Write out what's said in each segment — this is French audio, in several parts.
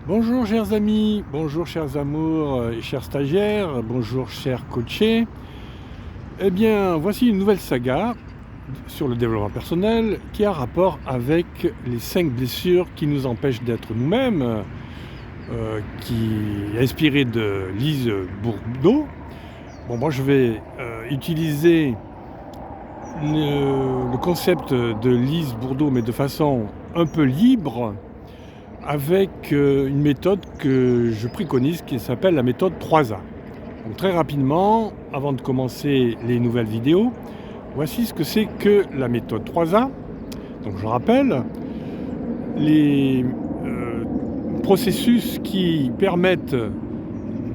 Bonjour chers amis, bonjour chers amours et chers stagiaires, bonjour chers coachés. Eh bien, voici une nouvelle saga sur le développement personnel qui a rapport avec les 5 blessures qui nous empêchent d'être nous-mêmes, qui est inspirée de Lise Bourbeau. Bon, moi je vais utiliser le concept de Lise Bourbeau, mais de façon un peu libre, avec une méthode que je préconise qui s'appelle la méthode 3A. Donc très rapidement, avant de commencer les nouvelles vidéos, voici ce que c'est que la méthode 3A. Donc je rappelle, les processus qui permettent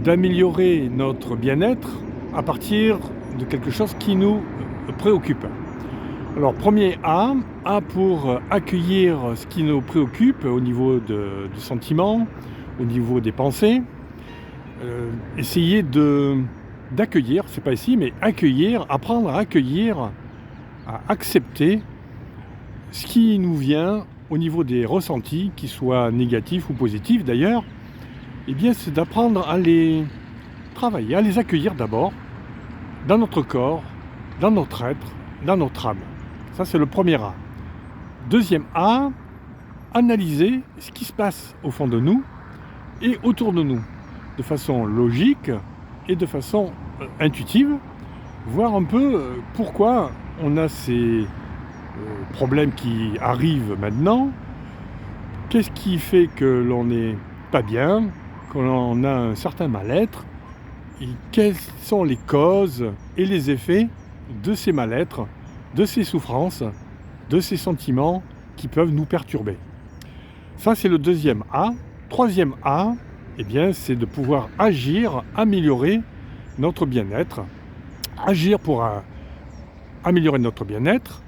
d'améliorer notre bien-être à partir de quelque chose qui nous préoccupe. Alors premier A pour accueillir ce qui nous préoccupe au niveau du sentiment, au niveau des pensées. Essayer d'accueillir, c'est pas ici, mais accueillir, apprendre à accueillir, à accepter ce qui nous vient au niveau des ressentis, qu'ils soient négatifs ou positifs d'ailleurs. Eh bien c'est d'apprendre à les travailler, à les accueillir d'abord, dans notre corps, dans notre être, dans notre âme. Ça, c'est le premier A. Deuxième A, analyser ce qui se passe au fond de nous et autour de nous, de façon logique et de façon intuitive, voir un peu pourquoi on a ces problèmes qui arrivent maintenant, qu'est-ce qui fait que l'on n'est pas bien, qu'on a un certain mal-être, et quelles sont les causes et les effets de ces mal-être, de ces souffrances, de ces sentiments qui peuvent nous perturber. Ça, c'est le deuxième A. Troisième A, eh bien, c'est de pouvoir agir, améliorer notre bien-être. Agir pour améliorer notre bien-être,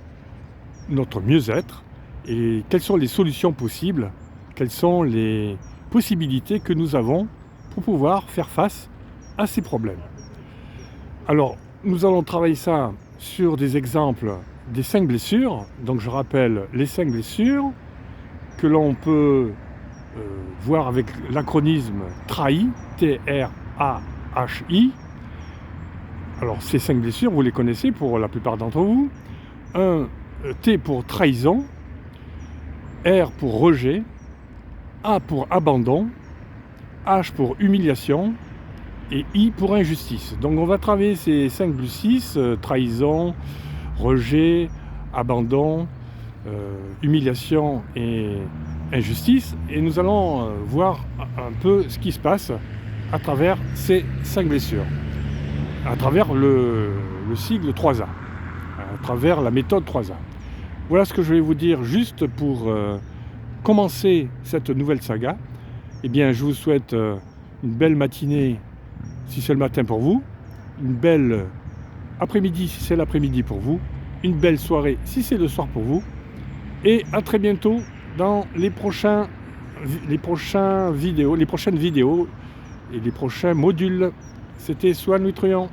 notre mieux-être, et quelles sont les solutions possibles, quelles sont les possibilités que nous avons pour pouvoir faire face à ces problèmes. Alors, nous allons travailler ça sur des exemples des 5 blessures. Donc je rappelle les 5 blessures que l'on peut voir avec l'acronyme TRAHI, T-R-A-H-I. Alors ces 5 blessures, vous les connaissez pour la plupart d'entre vous. T pour trahison, R pour rejet, A pour abandon, H pour humiliation et I pour injustice. Donc on va travailler ces 5 plus 6, trahison, rejet, abandon, humiliation et injustice, et nous allons voir un peu ce qui se passe à travers ces 5 blessures, à travers le sigle 3A, à travers la méthode 3A. Voilà ce que je vais vous dire juste pour commencer cette nouvelle saga. Eh bien, je vous souhaite une belle matinée si c'est le matin pour vous, une belle après-midi si c'est l'après-midi pour vous, une belle soirée si c'est le soir pour vous, et à très bientôt dans les prochaines vidéos et les prochains modules. C'était Swan Nutriant.